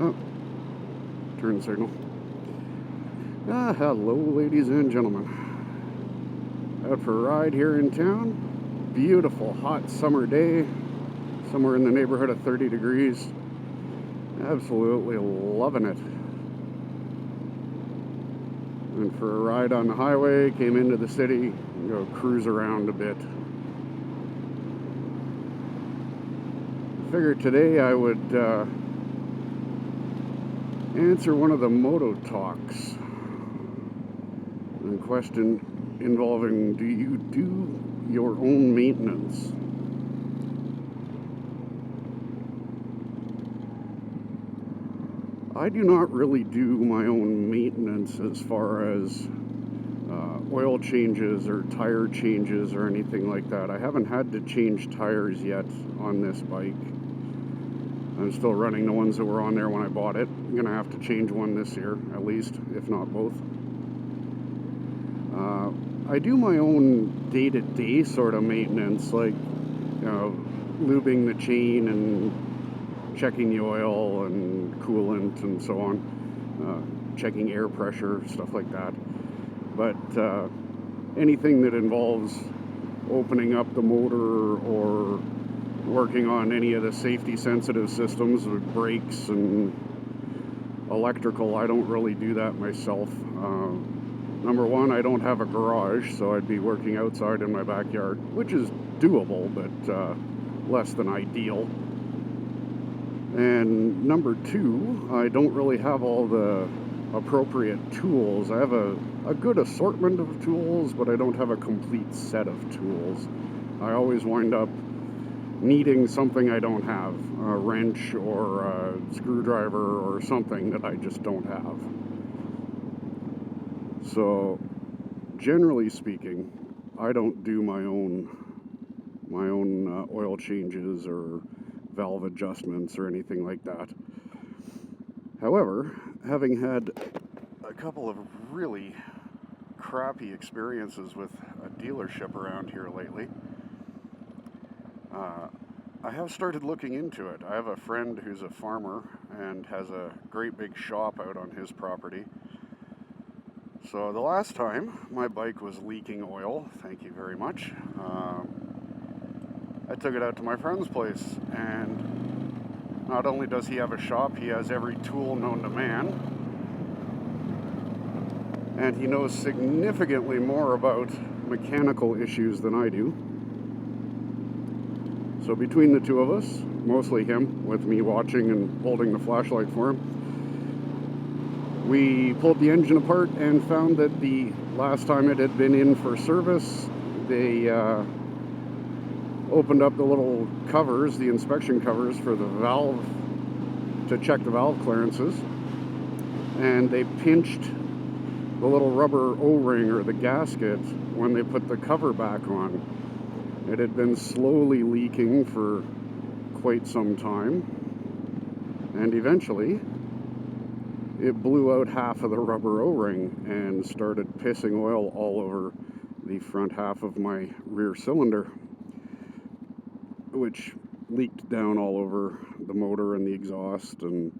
Oh, turn signal. Hello, ladies and gentlemen. Out for a ride here in town. Beautiful, hot summer day. Somewhere in the neighborhood of 30 degrees. Absolutely loving it. Went for a ride on the highway, came into the city, and go cruise around a bit. Figured today I would answer one of the MotoTalks. A question involving, do you do your own maintenance? I do not really do my own maintenance as far as oil changes or tire changes or anything like that. I haven't had to change tires yet on this bike. I'm still running the ones that were on there when I bought it. I'm going to have to change one this year, at least, if not both. I do my own day-to-day sort of maintenance, like, lubing the chain and checking the oil and coolant and so on, checking air pressure, stuff like that. But anything that involves opening up the motor or working on any of the safety sensitive systems with brakes and electrical, I don't really do that myself. Number one, I don't have a garage, so I'd be working outside in my backyard, which is doable, but less than ideal. And number two, I don't really have all the appropriate tools. I have a good assortment of tools, but I don't have a complete set of tools. I always wind up needing something I don't have, a wrench or a screwdriver or something that I just don't have. So, generally speaking, I don't do my own oil changes or valve adjustments or anything like that. However, having had a couple of really crappy experiences with a dealership around here lately, I have started looking into it. I have a friend who's a farmer and has a great big shop out on his property. So the last time my bike was leaking oil, thank you very much, I took it out to my friend's place, and not only does he have a shop, he has every tool known to man, and he knows significantly more about mechanical issues than I do. So between the two of us, mostly him, with me watching and holding the flashlight for him, we pulled the engine apart and found that the last time it had been in for service, they opened up the little covers, the inspection covers for the valve, to check the valve clearances, and they pinched the little rubber O-ring or the gasket when they put the cover back on. It had been slowly leaking for quite some time, and eventually it blew out half of the rubber O-ring and started pissing oil all over the front half of my rear cylinder, which leaked down all over the motor and the exhaust. And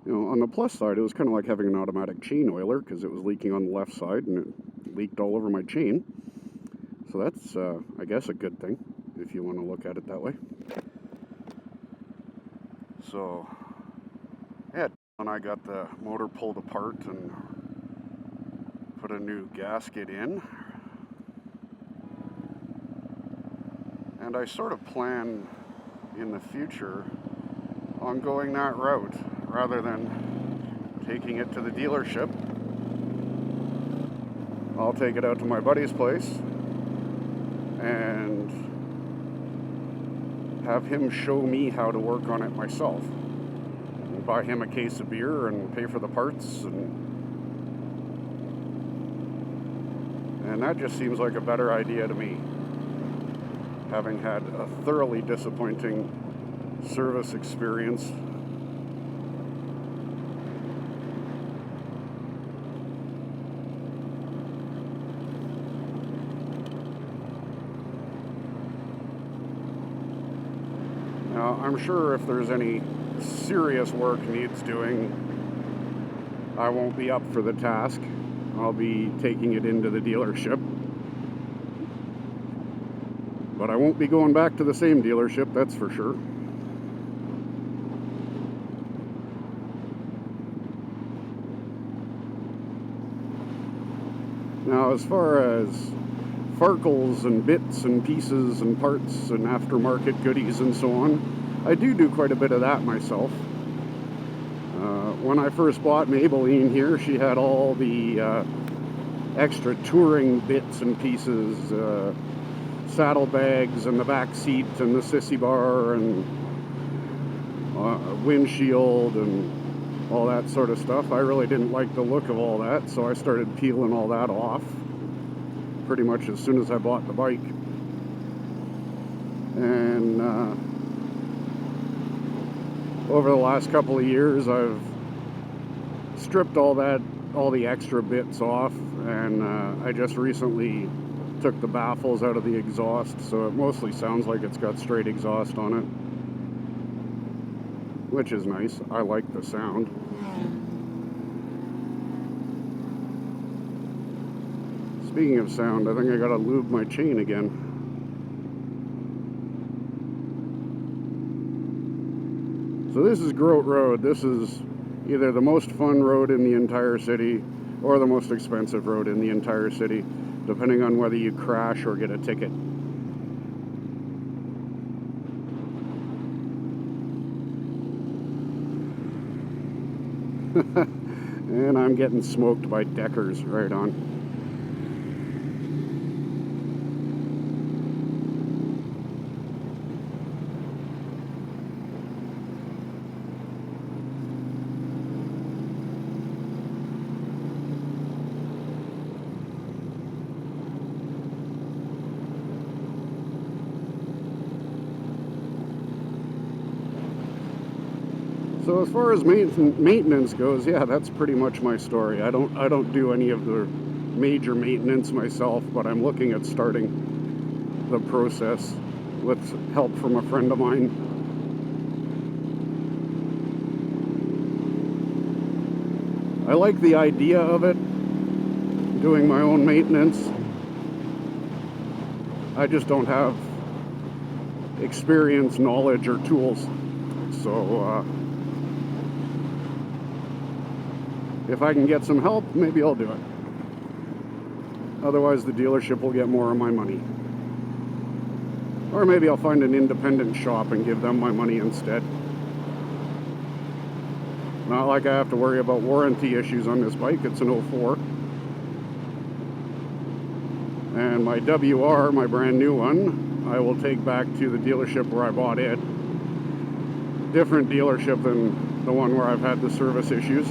on the plus side, it was kind of like having an automatic chain oiler, because it was leaking on the left side and it leaked all over my chain. So that's, I guess, a good thing, if you want to look at it that way. So, yeah, and I got the motor pulled apart and put a new gasket in. And I sort of plan in the future on going that route rather than taking it to the dealership. I'll take it out to my buddy's place and have him show me how to work on it myself. And buy him a case of beer and pay for the parts, and that just seems like a better idea to me, having had a thoroughly disappointing service experience. Now, I'm sure if there's any serious work needs doing, I won't be up for the task. I'll be taking it into the dealership. But I won't be going back to the same dealership, that's for sure. Now, as far as farkles and bits and pieces and parts and aftermarket goodies and so on, I do quite a bit of that myself. When I first bought Maybelline here, she had all the extra touring bits and pieces, saddlebags and the back seat and the sissy bar and windshield and all that sort of stuff. I really didn't like the look of all that, so I started peeling all that off pretty much as soon as I bought the bike. And over the last couple of years, I've stripped all the extra bits off, and I just recently took the baffles out of the exhaust, so it mostly sounds like it's got straight exhaust on it, which is nice. I like the sound. Speaking of sound, I think I gotta lube my chain again. So this is Groat Road. This is either the most fun road in the entire city or the most expensive road in the entire city, depending on whether you crash or get a ticket. And I'm getting smoked by Deckers right on. So as far as maintenance goes, yeah, that's pretty much my story. I don't do any of the major maintenance myself, but I'm looking at starting the process with help from a friend of mine. I like the idea of it, doing my own maintenance. I just don't have experience, knowledge, or tools. So if I can get some help, maybe I'll do it. Otherwise, the dealership will get more of my money. Or maybe I'll find an independent shop and give them my money instead. Not like I have to worry about warranty issues on this bike. It's an 04. And my WR, my brand new one, I will take back to the dealership where I bought it. Different dealership than the one where I've had the service issues.